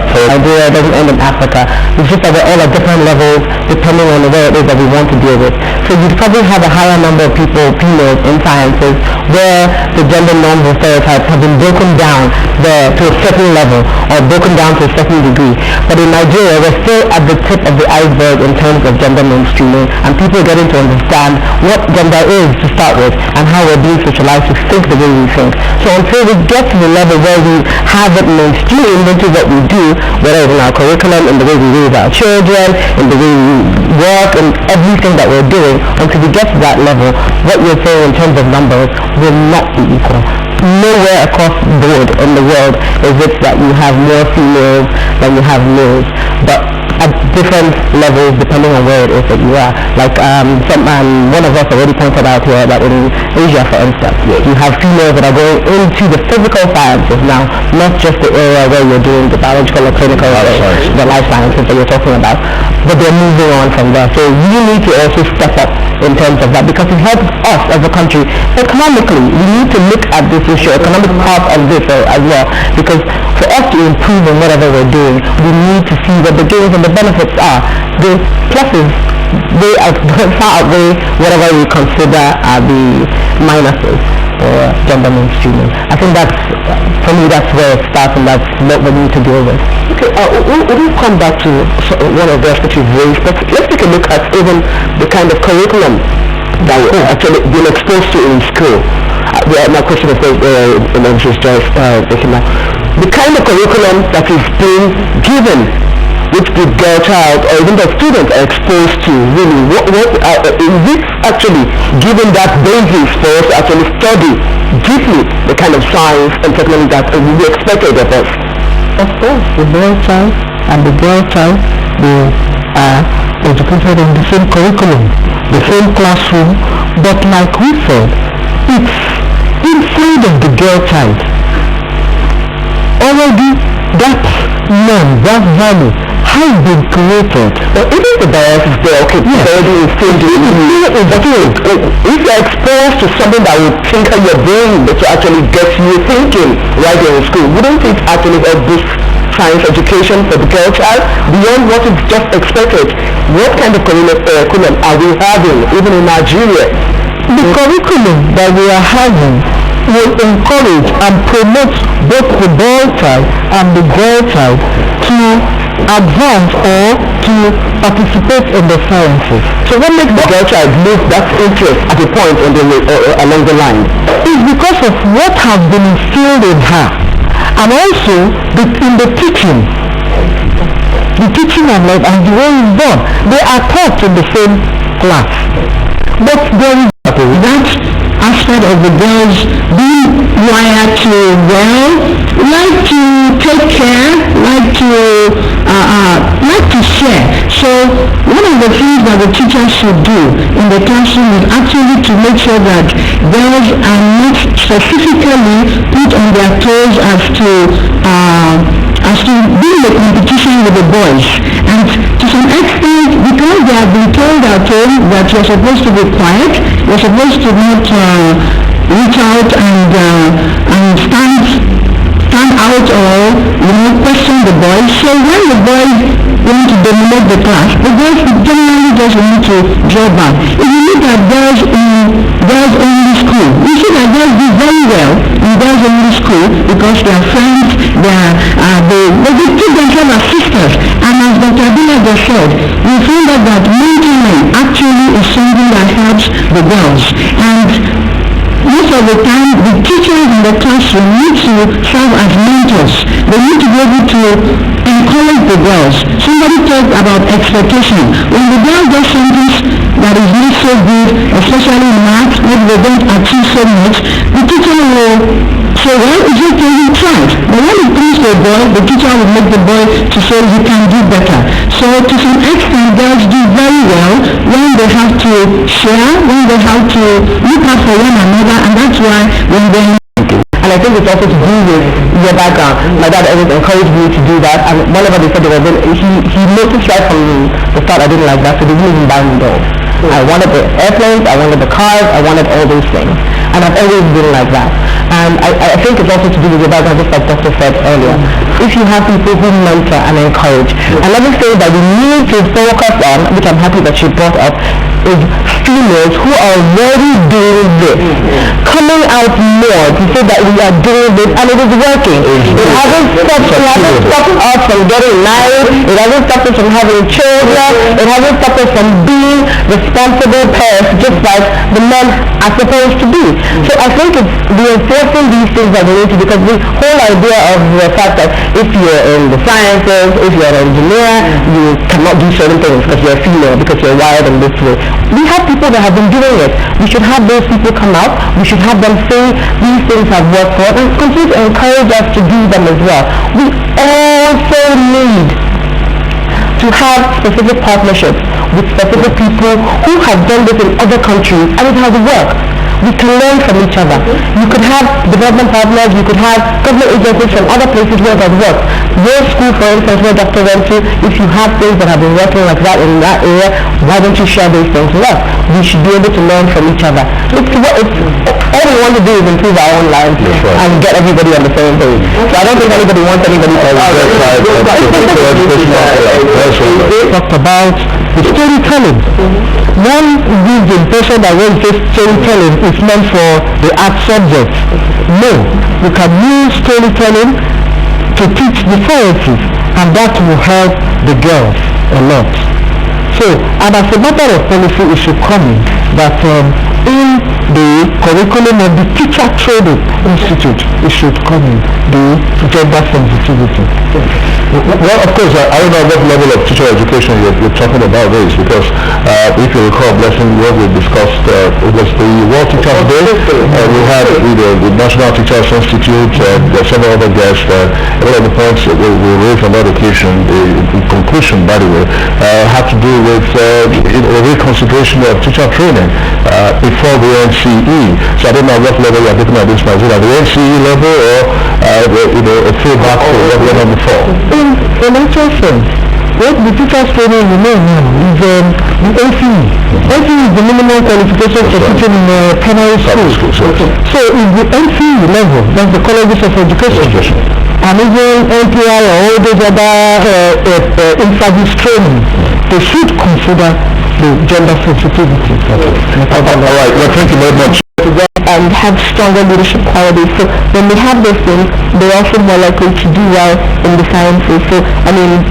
for Nigeria doesn't end in Africa. It's just that we're all at different levels depending on where it is that we want to deal with. So you'd probably have a higher number of people, females, in sciences where the gender norms and stereotypes have been broken down to a certain level or broken down to a certain degree. But in Nigeria, we're still at the tip of the iceberg in terms of gender mainstreaming, and people are getting to understand what gender is to start with and how we're being socialized to think the way we think. So until we get to the level where we have it mainstreamed into what we do, whether it's in our curriculum, in the way we raise our children, in the way we work, in everything that we're doing, until we get to that level, what you're saying in terms of numbers will not be equal. Nowhere across the board in the world is it that you have more females than you have males, but at different levels depending on where it is that you are. Like one of us already pointed out here that in Asia, for instance, you have females that are going into the physical sciences now, not just the area where you're doing the biological or clinical, the life sciences that you're talking about, but they're moving on from there. So you need to also step up in terms of that, because it helps us as a country economically. We need to look at this issue, economic part of this as well, because for us to improve in whatever we're doing, we need to see what the gains and the benefits are. The pluses, they far outweigh whatever we consider are the minuses or gender mainstreaming. I think that's, for me, that's where it starts, and that's what we need to deal with. Okay, we'll come back to one of the aspects you've raised, but let's take a look at even the kind of curriculum that we've actually been exposed to in school. My question is, the kind of curriculum that is being given, which the girl child or even the students are exposed to, really, is this actually giving that basis for us to actually study deeply the kind of science and technology that we expected of us? Of course, the boy child and the girl child, they are educated in the same curriculum, the same classroom, but like we said, it's inside of the girl child. Already that norm, that value has been created. But even the bias is there, okay, it's already instilled in you. If you're exposed to something that will tinker your brain, but to actually get you thinking right there in school, wouldn't it actually help boost science education for the girl child beyond what is just expected? What kind of curriculum are we having even in Nigeria? The curriculum that we are having will encourage and promote both the boy child and the girl child to advance or to participate in the sciences. So what makes the girl child lose that interest at a point along the line? It's because of what has been instilled in her, and also in the teaching. The teaching of life and the way it's done. They are taught in the same class. But there is that aspect of the girls being wired to, like to take care, like to share. So one of the things that the teachers should do in the classroom is actually to make sure that girls are not specifically put on their toes as to be in the competition with the boys. And to some extent, because they have been told at home that you're supposed to be quiet, you're supposed to not reach out and stand out or question the boys. So when the boys want to dominate the class, the girls generally just want to draw back. If you look at girls in girls only school, you see that girls do very well in girls only school because they are friends, they treat themselves as sisters. And as Dr. Abila just said, we find out that mentoring actually is something that helps the girls. And most of the time, the teachers in the classroom need to serve as mentors. They need to be able to encourage the girls. Somebody talked about expectation. When the girl does something that is not so good, especially in math, maybe they don't achieve so much, the teacher will say, well, it's okay, you tried. But when it comes to a boy, the teacher will make the boy to say you can do better. So to some extent, girls do very well when they have to share, when they have to look out for one another, and that's why when they... And I think it's also to do with your background. My dad always encouraged me to do that, and whenever they said they were doing, he noticed right from the start I didn't like that, so they didn't even buy me dolls. I wanted the airplanes, I wanted the cars, I wanted all those things. And I've always been like that. And I think it's also to do with your background, just like Dr. said earlier. If you have people who mentor and encourage, and let me say that we need to focus on, which I'm happy that you brought up, is females who are already doing this, coming out more to say that we are doing this and it is working. It hasn't stopped us from getting married, it hasn't stopped us from having children, it hasn't stopped us from being responsible parents just like the men are supposed to be. So I think it's reinforcing these things that we need to, because the whole idea of the fact that if you're in the sciences, if you're an engineer, you cannot do certain things because you're a female, because you're wired in this way. We have people that have been doing it. We should have those people come out. We should have them say these things have worked for us, and continue to encourage us to do them as well. We also need to have specific partnerships with specific people who have done this in other countries and it has worked. We can learn from each other. You could have development partners, you could have government agencies from other places where that works. Your school, for instance, where Dr. went to, if you have things that have been working like that in that area, why don't you share those things with us? We should be able to learn from each other. All we want to do is improve our own lives and get everybody on the same page. So I don't think anybody wants anybody to talked about the storytelling. One gives the impression that when this storytelling is meant for the art subject. No, you can use storytelling to teach the sciences, and that will help the girls a lot. So, and as a matter of policy, it should come in that in the curriculum of the Teacher Training Institute, it should come in the gender sensitivity. Well, of course, I don't know what level of teacher education you're talking about this, because if you recall, Blessing, what we discussed, it was the World Teachers Day, and we had the National Teachers Institute, and several other guests. One of the points that we raised on that occasion, the conclusion, by the way, had to do with the reconsideration of teacher training before the NCE. So I don't know what level you're looking at this now. Is it at the NCE level or a feedback to what went on before? In actual sense, what the teachers training we know now is the NCE. NCE is the minimum qualification for teaching in primary school. So it's the NCE level, that's the colleges of education. And even NPI or all those other in-service training, they should consider the gender sensitivity. All right, well, thank you very much. And have stronger leadership qualities. So when they have those things, they're also more likely to do well in the sciences. So I mean,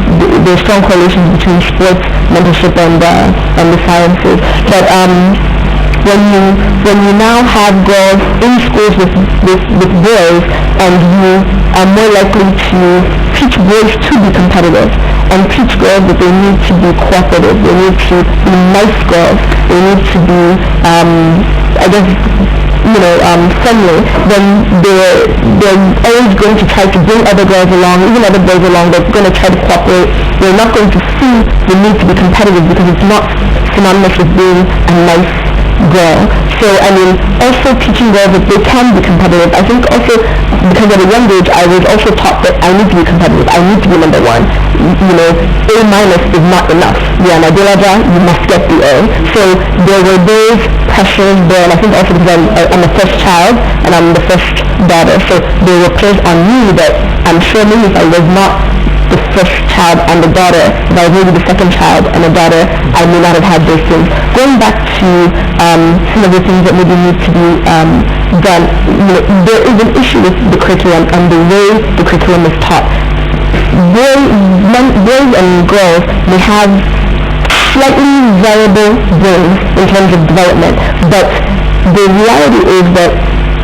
there's strong correlation between sports, mentorship, and the sciences. But when you now have girls in schools with boys, and you are more likely to teach boys to be competitive and teach girls that they need to be cooperative, they need to be nice girls, they need to be friendly, then they're always going to try to bring other girls along, even other boys along. They're going to try to cooperate. They're not going to see the need to be competitive because it's not synonymous with being a nice girl. So I mean, also teaching girls that they can be competitive. I think also because at a young age I was also taught that I need to be competitive. I need to be number one. You know, A minus is not enough. Yeah, Nigerian, you must get the A. So there were those pressures there, and I think also because I'm the first child and I'm the first daughter, so they were placed on me that I'm sure maybe if I was not the first child and the daughter, if I was maybe the second child and the daughter, I may not have had those things. Going back to some of the things that maybe need to be done, you know, there is an issue with the curriculum and the way the curriculum is taught. Boys and girls may have slightly variable brains in terms of development, but the reality is that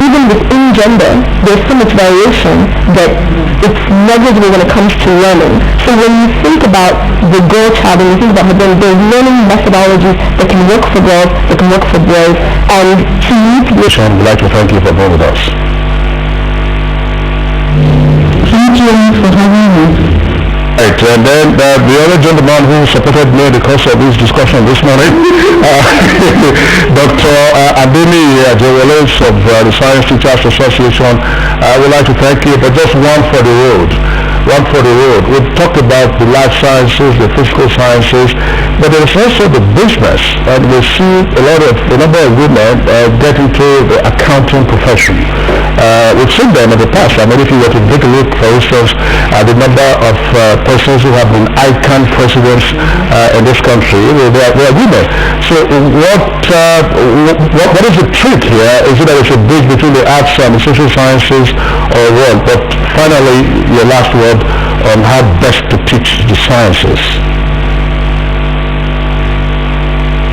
even within gender, there's so much variation that it's negligible when it comes to learning. So when you think about the girl child and you think about her brain, there's learning methodologies that can work for girls, that can work for boys, and she needs to be... Sean, we'd like to thank you for being with us. Thank you for having me. Right, and then the other gentleman who supported me in the course of this discussion this morning, Dr. Ademi Ajewoles of the Science Teachers Association, I would like to thank you, but just one for the road. We've talked about the life sciences, the physical sciences, but there's also the business, and we see a number of women get into the accounting profession. We've seen them in the past. I mean, if you were to take a look, for instance, at the number of persons who have been ICANN presidents in this country, they are women. So what is the trick here? Is it that it's a bridge between the arts and the social sciences, or what? But finally, your last word on how best to teach the sciences.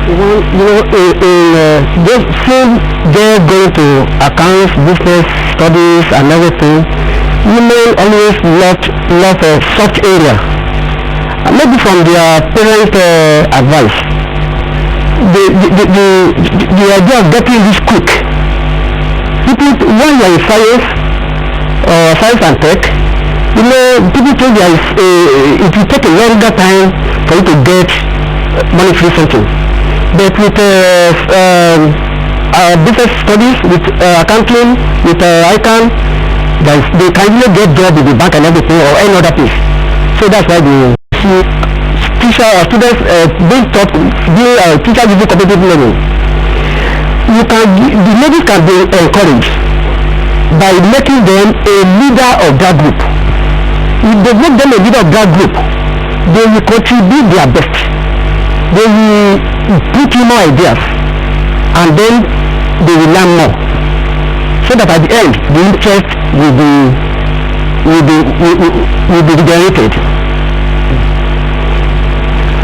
Well, you know, just they're going to accounts, business studies and everything, you may always love a soft area. Maybe from their parent advice. The idea of getting this quick. People, when you're in science and tech, you know, people think it will take a longer time for you to get monetary something. But with business studies, with accounting, with ICANN, they can really get job in the bank and everything or any other place. So that's why we see students being taught, teachers using competitive learning. The ladies can be encouraged by making them a leader of that group. If they make them a leader of that group, they will contribute their best. They will put in more ideas, and then they will learn more. So that at the end, the interest will be generated.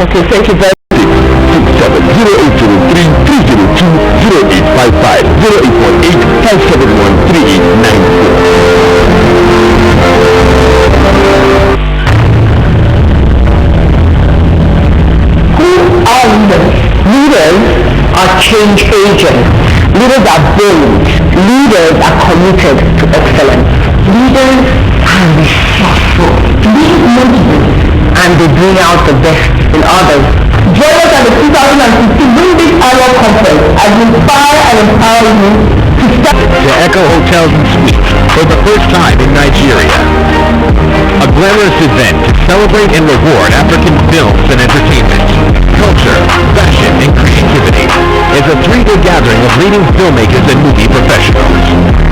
Okay, thank you very much. 0803-302-0855, 0818-571-3894. Leaders are change agents. Leaders are bold. Leaders are committed to excellence. Leaders are resourceful. Leaders motivate and they bring out the best in others. Join us at the 2016 Big Annual Conference as we inspire and empower you to start the Echo Hotels and Suites for the first time in Nigeria. A glamorous event to celebrate and reward African films and entertainment, culture, fashion, and creativity is a three-day gathering of leading filmmakers and movie professionals,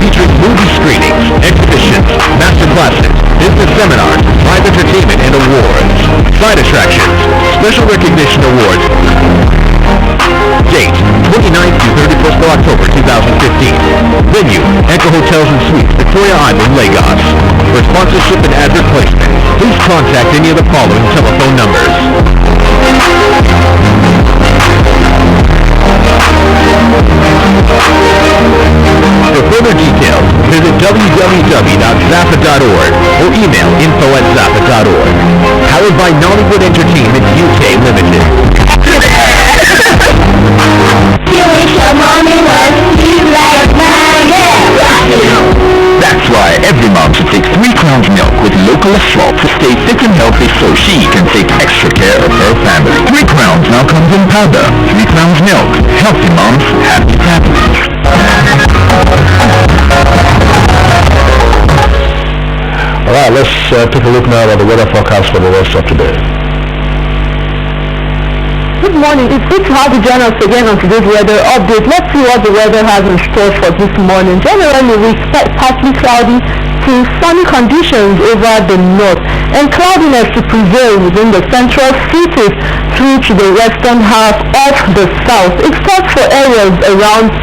featuring movie screenings, exhibitions, master classes, business seminars, live entertainment, and awards. Side attractions, special recognition awards. Date, 29th to 31st of October 2015. Venue, Echo Hotels and Suites, Victoria Island, Lagos. For sponsorship and advert placement, please contact any of the following telephone numbers. For further details, visit www.zappa.org or email info@zappa.org. Powered by Nollywood Entertainment UK Limited. That's why every mom should take 3 Crowns milk with local salt to stay fit and healthy so she can take extra care of her family. 3 Crowns moms now comes in powder. 3 Crowns Milk. Healthy moms, happy families. Alright, let's take a look now at the weather forecast for the rest of today. Good morning. It's good to have you join us again on today's weather update. Let's see what the weather has in store for this morning. Generally, we expect partly cloudy to sunny conditions over the north and cloudiness to prevail within the central cities through to the western half of the south, except for areas around